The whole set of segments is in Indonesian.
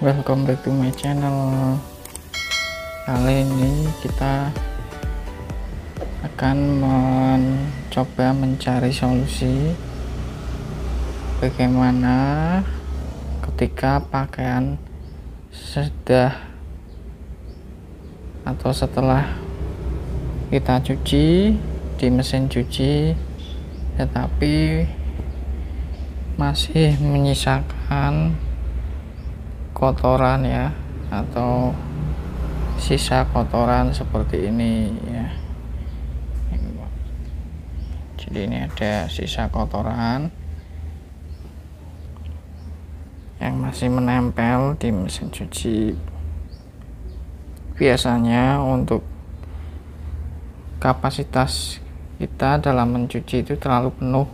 Welcome back to my channel. Kali ini kita akan mencoba mencari solusi bagaimana ketika pakaian sudah atau setelah kita cuci di mesin cuci tetapi masih menyisakan kotoran ya, atau sisa kotoran seperti ini ya. Jadi ini ada sisa kotoran yang masih menempel di mesin cuci. Biasanya untuk kapasitas kita dalam mencuci itu terlalu penuh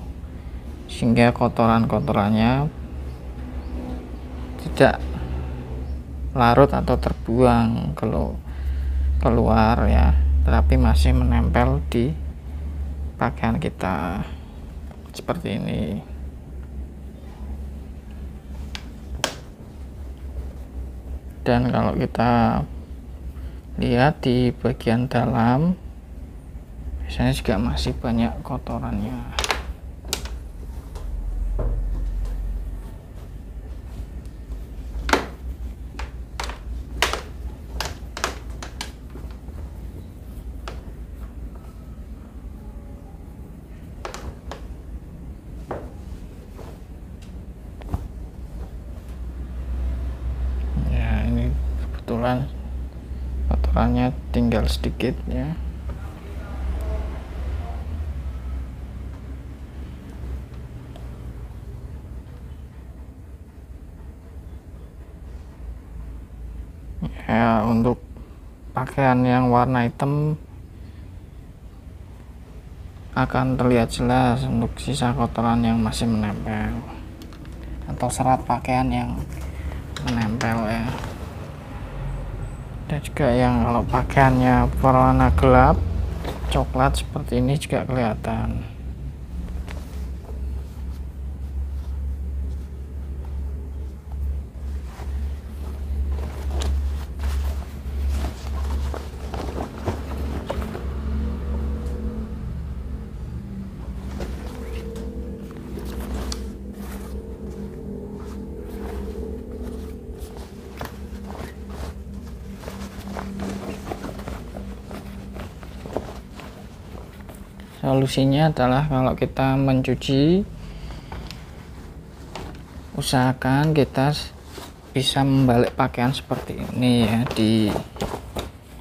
sehingga kotoran-kotorannya tidak larut atau terbuang keluar ya, tetapi masih menempel di pakaian kita seperti ini. Dan kalau kita lihat di bagian dalam biasanya juga masih banyak kotorannya. Kebetulan kotorannya tinggal sedikit ya. Ya, untuk pakaian yang warna hitam akan terlihat jelas untuk sisa kotoran yang masih menempel atau serat pakaian yang menempel ya. Dan juga yang kalau pakaiannya berwarna gelap coklat seperti ini juga kelihatan. Solusinya adalah kalau kita mencuci, usahakan kita bisa membalik pakaian seperti ini ya di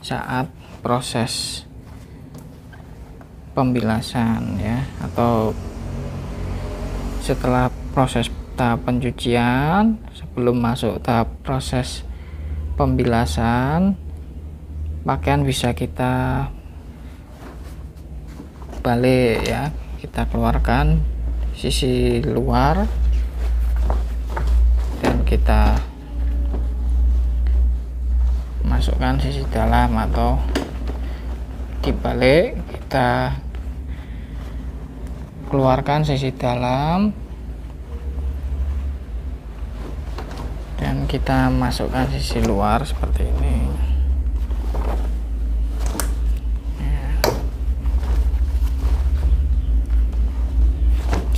saat proses pembilasan ya, atau setelah proses tahap pencucian sebelum masuk tahap proses pembilasan, pakaian bisa kita balik ya, kita keluarkan sisi luar dan kita masukkan sisi dalam, atau dibalik kita keluarkan sisi dalam dan kita masukkan sisi luar seperti ini.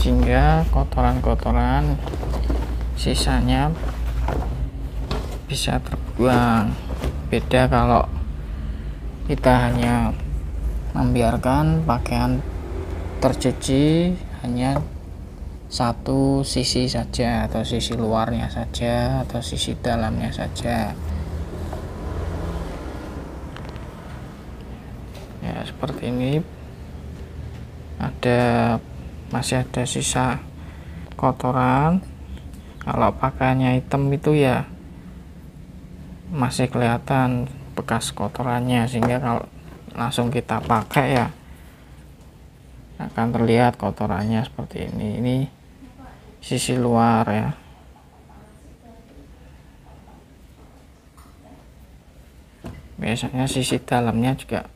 Sehingga kotoran-kotoran sisanya bisa terbuang. Beda kalau kita hanya membiarkan pakaian tercuci hanya satu sisi saja, atau sisi luarnya saja, atau sisi dalamnya saja ya, seperti ini. Masih ada sisa kotoran. Kalau pakaiannya hitam itu ya masih kelihatan bekas kotorannya, sehingga kalau langsung kita pakai ya akan terlihat kotorannya seperti ini. Ini sisi luar ya. Biasanya sisi dalamnya juga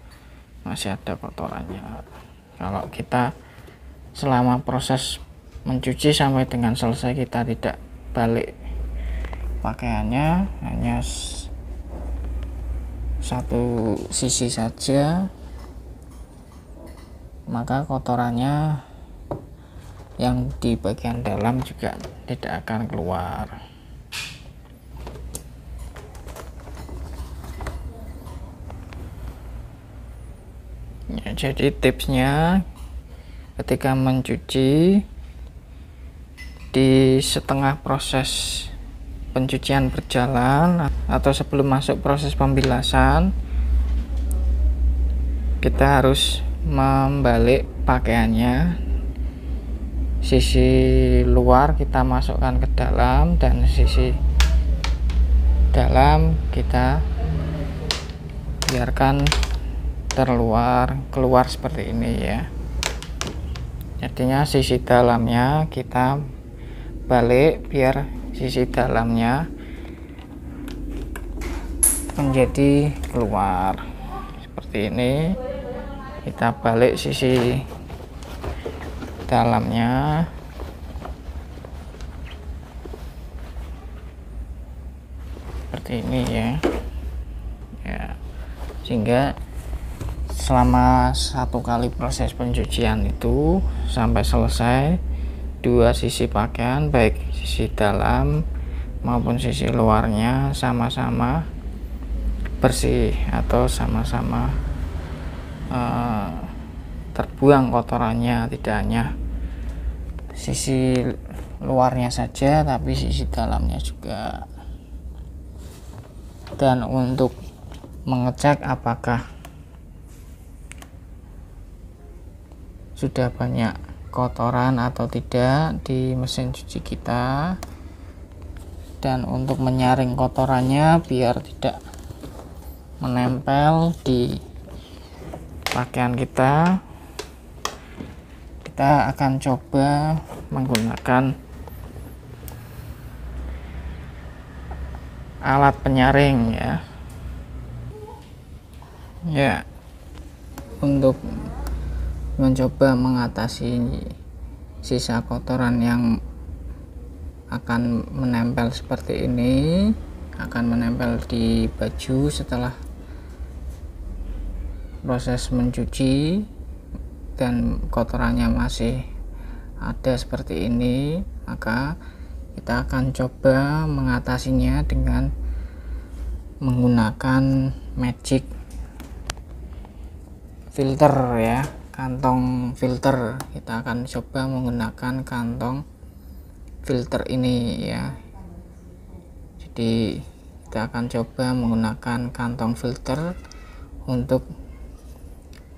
masih ada kotorannya. Kalau kita selama proses mencuci sampai dengan selesai kita tidak balik pakaiannya hanya satu sisi saja, maka kotorannya yang di bagian dalam juga tidak akan keluar. Ya, jadi tipsnya ketika mencuci, di setengah proses pencucian berjalan atau sebelum masuk proses pembilasan, kita harus membalik pakaiannya. Sisi luar kita masukkan ke dalam dan sisi dalam kita biarkan keluar seperti ini ya. Artinya sisi dalamnya kita balik biar sisi dalamnya menjadi keluar seperti ini. Kita balik sisi dalamnya seperti ini ya, sehingga selama satu kali proses pencucian itu sampai selesai, dua sisi pakaian baik sisi dalam maupun sisi luarnya sama-sama bersih atau sama-sama terbuang kotorannya, tidak hanya sisi luarnya saja tapi sisi dalamnya juga. Dan untuk mengecek apakah sudah banyak kotoran atau tidak di mesin cuci kita, dan untuk menyaring kotorannya biar tidak menempel di pakaian kita akan coba menggunakan alat penyaring ya, untuk mencoba mengatasi sisa kotoran yang akan menempel seperti ini, akan menempel di baju setelah proses mencuci dan kotorannya masih ada seperti ini. Maka kita akan coba mengatasinya dengan menggunakan magic filter ya, kantong filter. Kita akan coba menggunakan kantong filter ini ya. Jadi kita akan coba menggunakan kantong filter untuk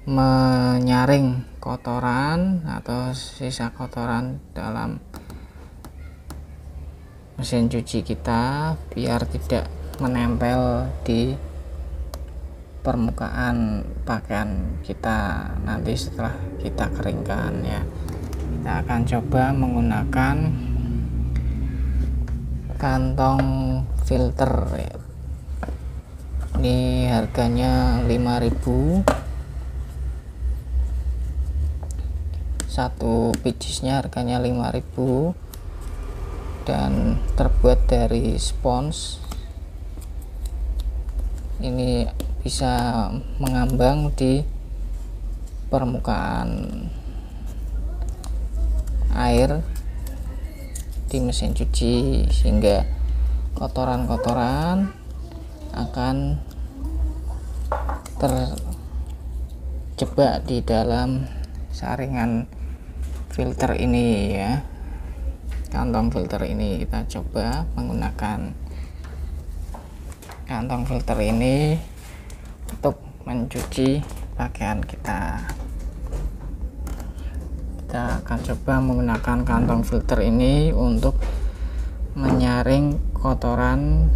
menyaring kotoran atau sisa kotoran dalam mesin cuci kita biar tidak menempel di permukaan pakaian kita nanti setelah kita keringkan ya. Kita akan coba menggunakan kantong filter ya. Ini harganya 5.000, satu picisnya harganya 5.000 dan terbuat dari spons. Ini bisa mengambang di permukaan air di mesin cuci sehingga kotoran-kotoran akan terjebak di dalam saringan filter ini ya. Kantong filter ini kita coba menggunakan kantong filter ini untuk mencuci pakaian kita. Kita akan coba menggunakan kantong filter ini untuk menyaring kotoran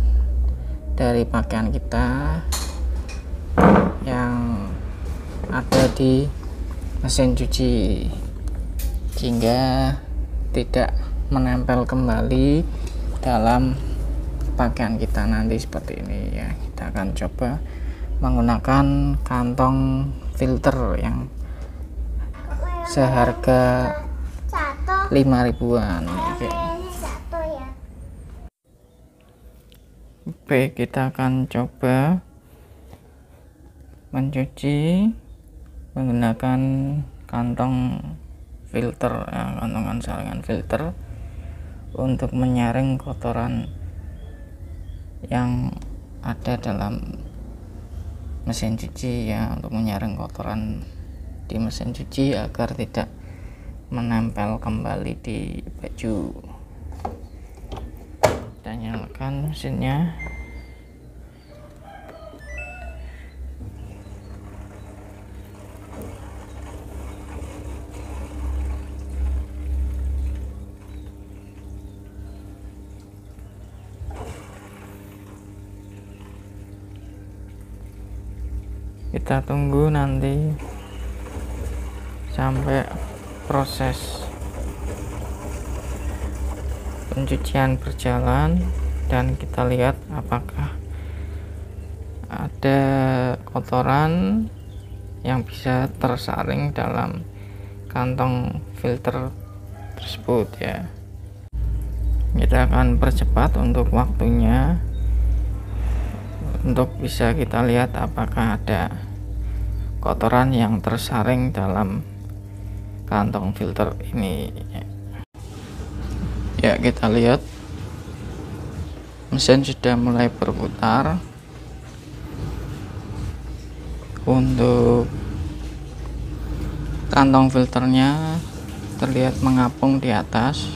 dari pakaian kita yang ada di mesin cuci sehingga tidak menempel kembali dalam pakaian kita nanti seperti ini ya. Kita akan coba menggunakan kantong filter yang seharga 5.000-an. Oke, kita akan coba mencuci menggunakan kantong filter ya, kantongan saringan filter untuk menyaring kotoran yang ada dalam mesin cuci ya, untuk menyaring kotoran di mesin cuci agar tidak menempel kembali di baju. Kita nyalakan mesinnya. Kita tunggu nanti sampai proses pencucian berjalan dan kita lihat apakah ada kotoran yang bisa tersaring dalam kantong filter tersebut ya. Kita akan percepat untuk waktunya untuk bisa kita lihat apakah ada kotoran yang tersaring dalam kantong filter ini ya. Kita lihat mesin sudah mulai berputar untuk kantong filternya, terlihat mengapung di atas.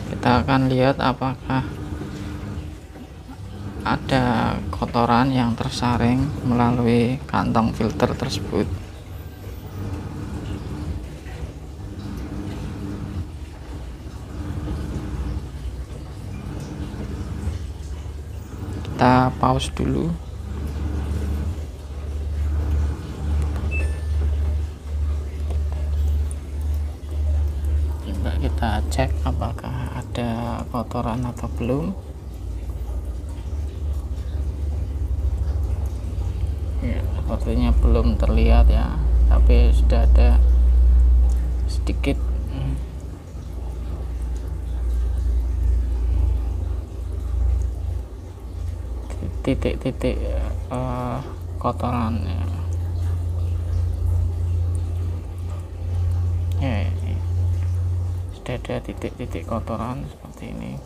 Kita akan lihat apakah ada kotoran yang tersaring melalui kantong filter tersebut. Kita pause dulu. Coba kita cek apakah ada kotoran atau belum. Ya, sepertinya belum terlihat ya, tapi sudah ada sedikit titik-titik kotoran ya. Sudah ada titik-titik kotoran seperti ini.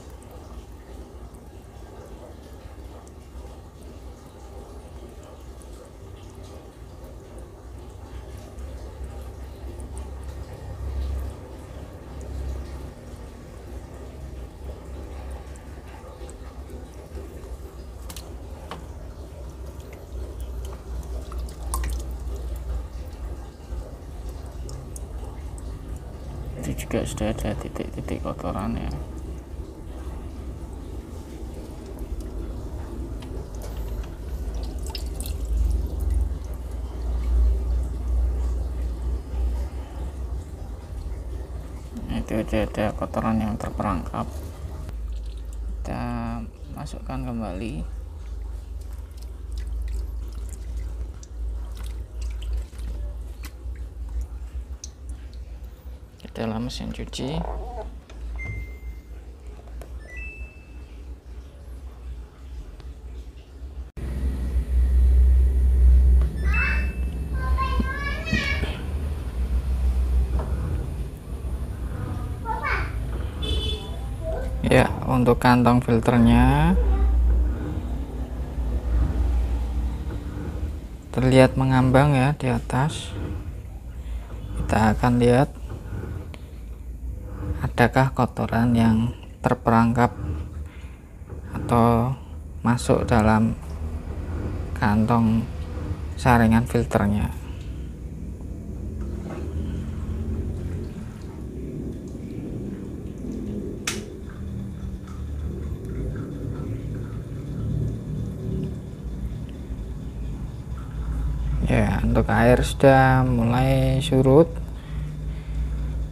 Itu juga sudah ada titik-titik kotoran ya. Itu ada kotoran yang terperangkap. Kita masukkan kembali. Dalam mesin cuci. Ya, untuk kantong filternya terlihat mengambang ya di atas. Kita akan lihat adakah kotoran yang terperangkap atau masuk dalam kantong saringan filternya. Ya, untuk air sudah mulai surut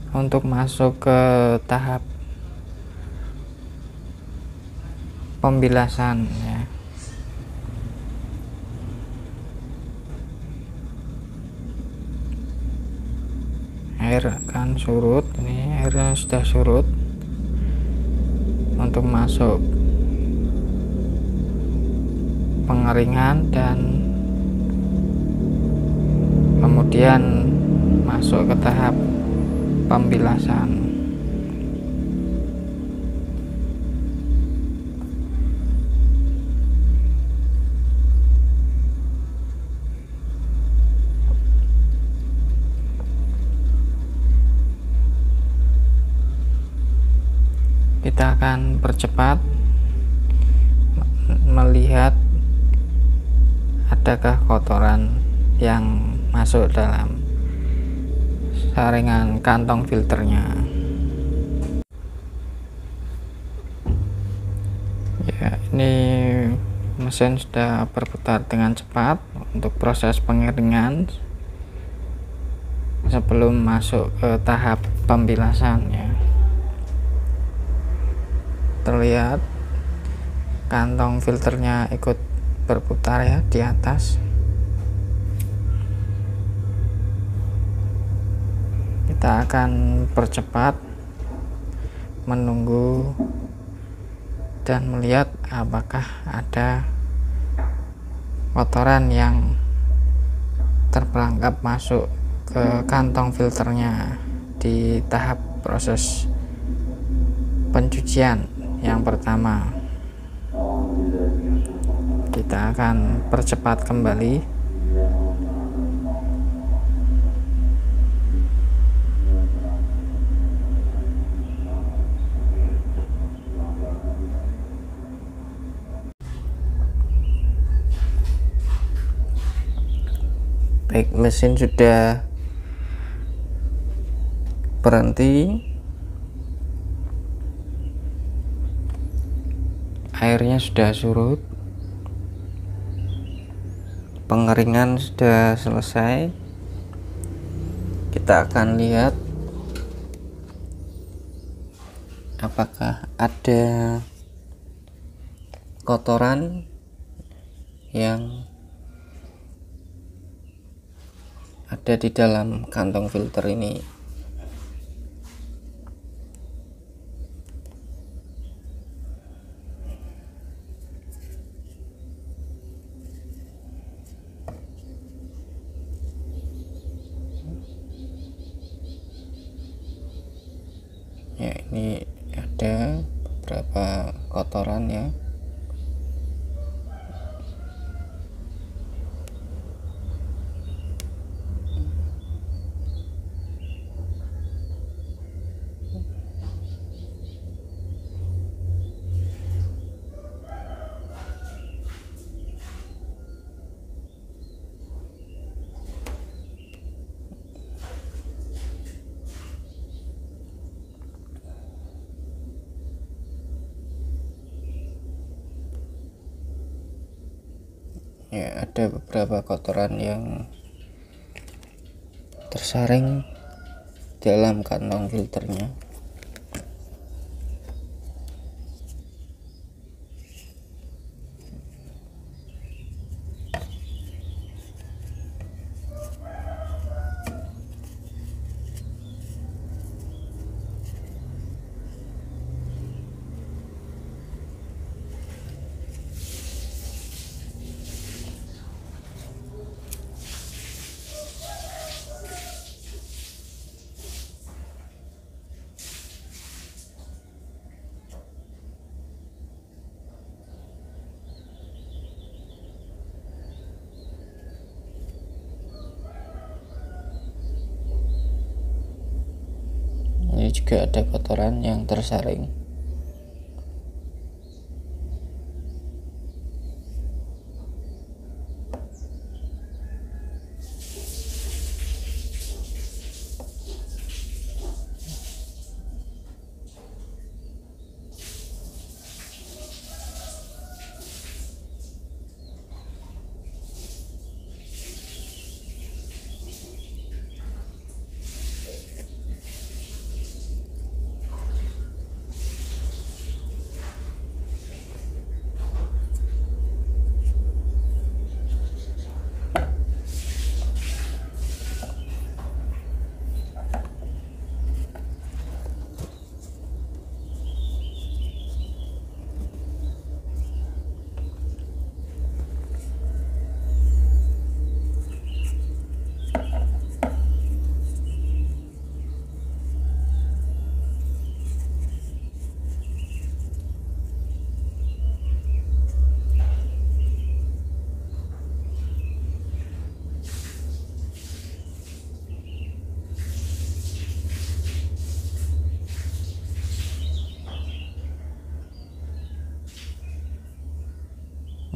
untuk masuk ke tahap pembilasan ya. air akan surut. Ini airnya sudah surut untuk masuk pengeringan dan kemudian masuk ke tahap pembilasan. Kita akan percepat melihat adakah kotoran yang masuk dalam saringan kantong filternya. Ya, ini mesin sudah berputar dengan cepat untuk proses pengeringan sebelum masuk ke tahap pembilasan ya. Terlihat kantong filternya ikut berputar ya di atas. Kita akan percepat menunggu dan melihat apakah ada kotoran yang terperangkap masuk ke kantong filternya di tahap proses pencucian yang pertama. Kita akan percepat kembali. Baik, mesin sudah berhenti. Airnya sudah surut, pengeringan sudah selesai. Kita akan lihat apakah ada kotoran yang ada di dalam kantong filter ini. Ya, ini ada beberapa kotoran ya. Ya, ada beberapa kotoran yang tersaring dalam kantong filternya. Ini juga ada kotoran yang tersaring.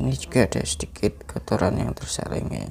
Ini juga ada sedikit kotoran yang tersaring ya.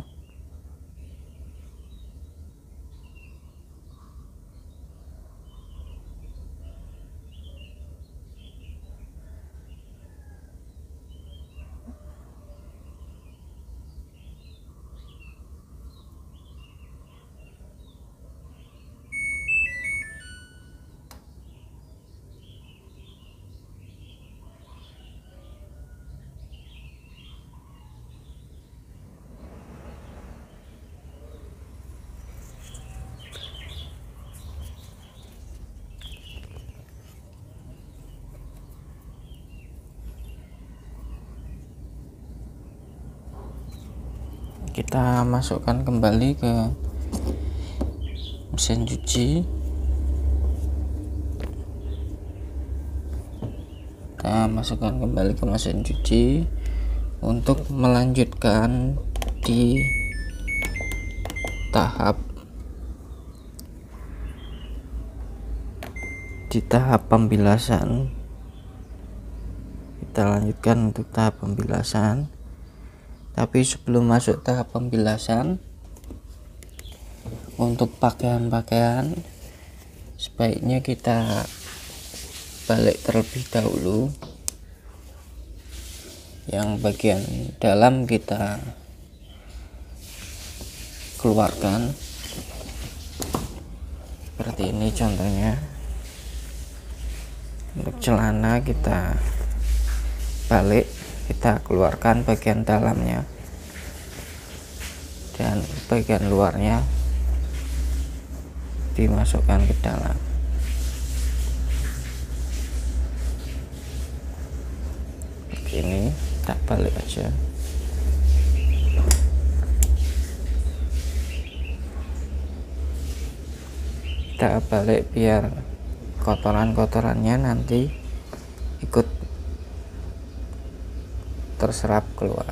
Kita masukkan kembali ke mesin cuci. Kita masukkan kembali ke mesin cuci untuk melanjutkan di tahap pembilasan. Kita lanjutkan untuk tahap pembilasan. Tapi sebelum masuk tahap pembilasan, untuk pakaian-pakaian sebaiknya kita balik terlebih dahulu. Yang bagian dalam kita keluarkan seperti ini contohnya. Untuk celana kita balik, kita keluarkan bagian dalamnya dan bagian luarnya dimasukkan ke dalam. Begini, tak balik aja. Kita balik biar kotoran-kotorannya nanti ikut terserap keluar.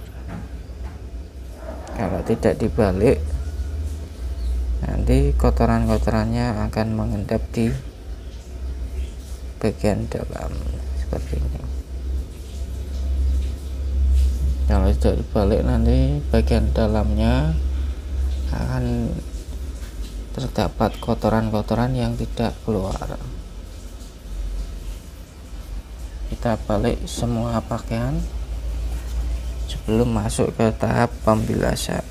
Kalau tidak dibalik, nanti kotoran-kotorannya akan mengendap di bagian dalam seperti ini. Kalau tidak dibalik, nanti bagian dalamnya akan terdapat kotoran-kotoran yang tidak keluar. Kita balik semua pakaian sebelum masuk ke tahap pembilasan.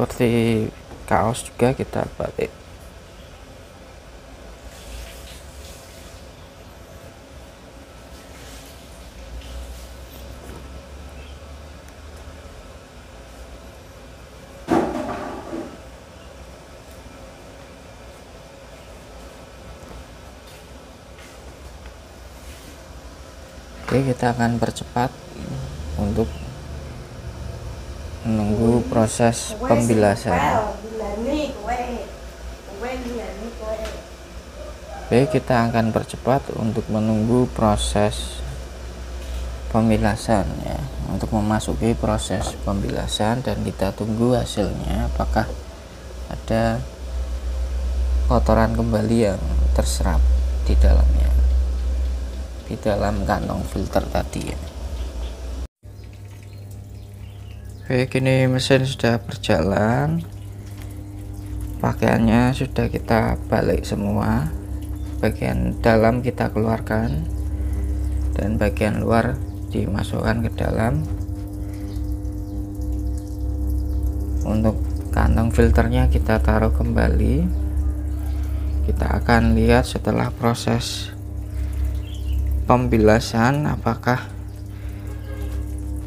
Seperti kaos juga kita balik. Oke, kita akan percepat untuk menunggu proses pembilasan. Oke, kita akan percepat untuk menunggu proses pembilasan ya, untuk memasuki proses pembilasan, dan kita tunggu hasilnya apakah ada kotoran kembali yang terserap di dalamnya, di dalam kantong filter tadi ya. Oke, kini mesin sudah berjalan, pakaiannya sudah kita balik semua, bagian dalam kita keluarkan dan bagian luar dimasukkan ke dalam. Untuk kantong filternya kita taruh kembali. Kita akan lihat setelah proses pembilasan apakah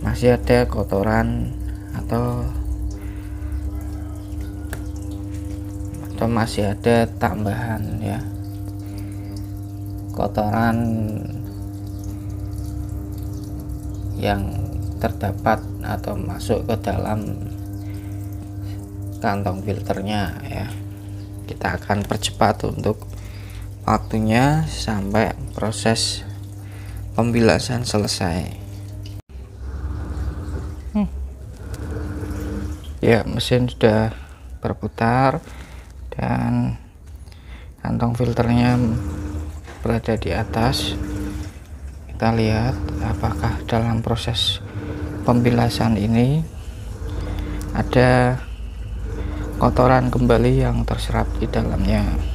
masih ada kotoran atau masih ada tambahan ya, kotoran yang terdapat atau masuk ke dalam kantong filternya ya. Kita akan percepat untuk waktunya sampai proses pembilasan selesai. Ya, mesin sudah berputar dan kantong filternya berada di atas. Kita lihat apakah dalam proses pembilasan ini ada kotoran kembali yang terserap di dalamnya.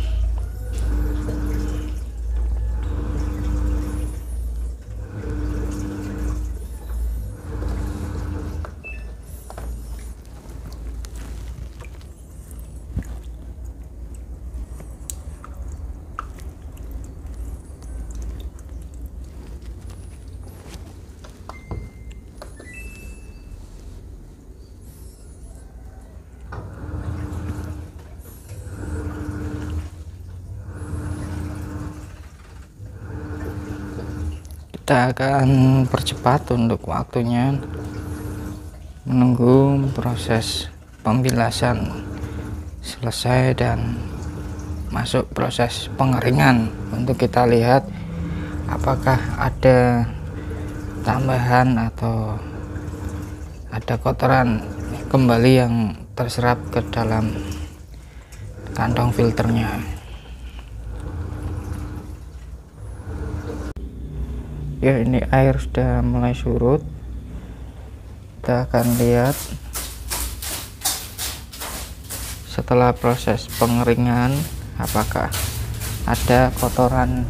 Kita akan percepat untuk waktunya, menunggu proses pembilasan selesai dan masuk proses pengeringan untuk kita lihat apakah ada tambahan atau ada kotoran kembali yang terserap ke dalam kantong filternya. Ya, ini air sudah mulai surut. Kita akan lihat setelah proses pengeringan apakah ada kotoran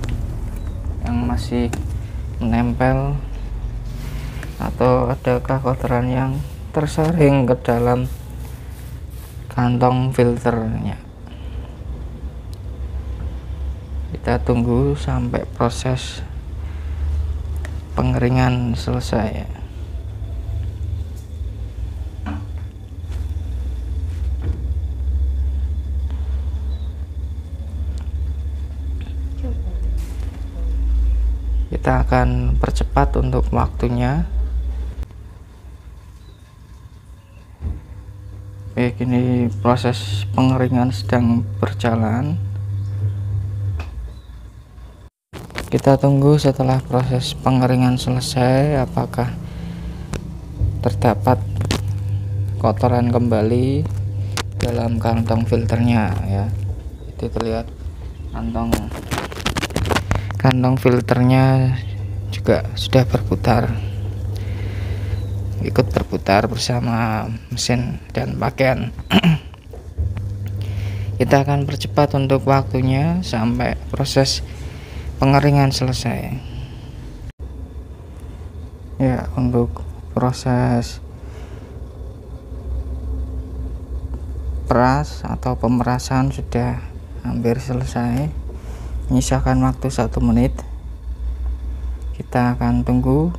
yang masih menempel atau adakah kotoran yang tersaring ke dalam kantong filternya. Kita tunggu sampai proses pengeringan selesai. Kita akan percepat untuk waktunya. Baik, ini proses pengeringan sedang berjalan. Kita tunggu setelah proses pengeringan selesai apakah terdapat kotoran kembali dalam kantong filternya ya. Itu terlihat kantong filternya juga sudah berputar, ikut berputar bersama mesin dan pakaian. Kita akan percepat untuk waktunya sampai proses pengeringan selesai. Ya, untuk proses peras atau pemerasan sudah hampir selesai, menyisakan waktu 1 menit. Kita akan tunggu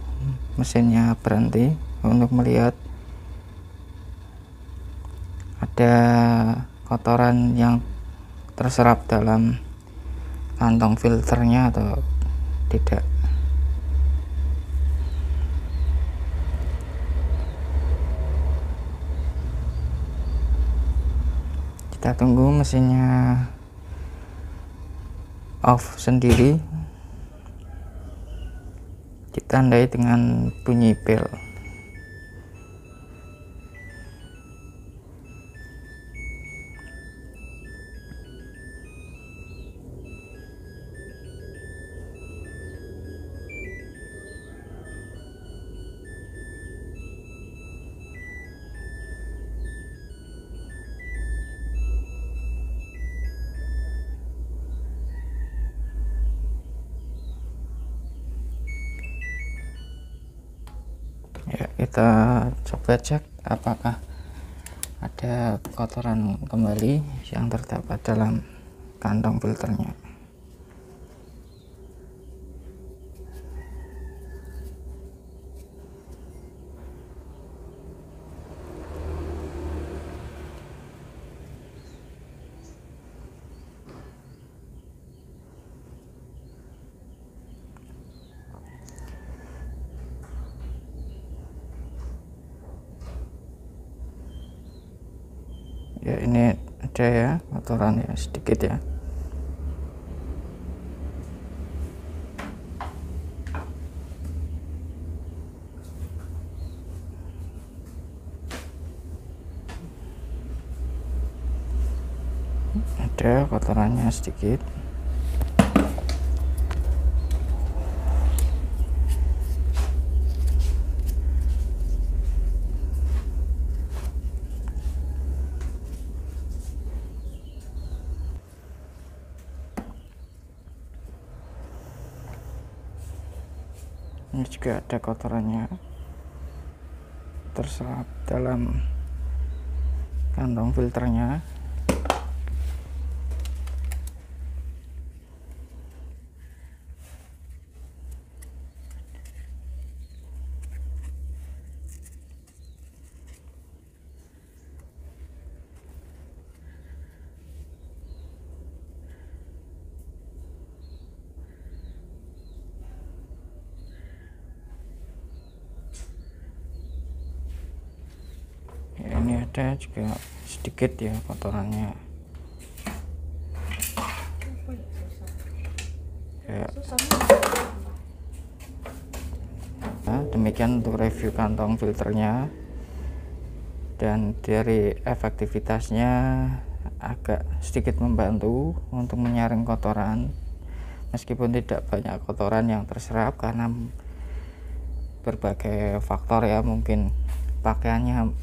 mesinnya berhenti untuk melihat ada kotoran yang terserap dalam kantong filternya atau tidak. Kita tunggu mesinnya off sendiri, ditandai dengan bunyi bel. Ya, kita coba cek apakah ada kotoran kembali yang terdapat dalam kantong filternya. Ini ada ya kotoran ya sedikit ya. Ada kotorannya sedikit. Ini juga ada kotorannya terserap dalam kantong filternya. Ya, ini ada juga sedikit ya kotorannya ya. Nah, demikian untuk review kantong filternya, dan dari efektivitasnya agak sedikit membantu untuk menyaring kotoran meskipun tidak banyak kotoran yang terserap karena berbagai faktor ya. Mungkin pakaiannya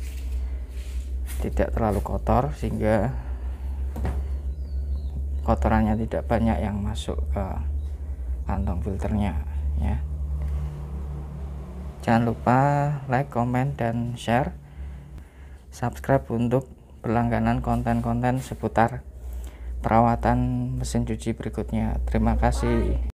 tidak terlalu kotor sehingga kotorannya tidak banyak yang masuk ke kantong filternya ya. Jangan lupa like, comment, dan share, subscribe untuk berlangganan konten-konten seputar perawatan mesin cuci berikutnya. Terima kasih.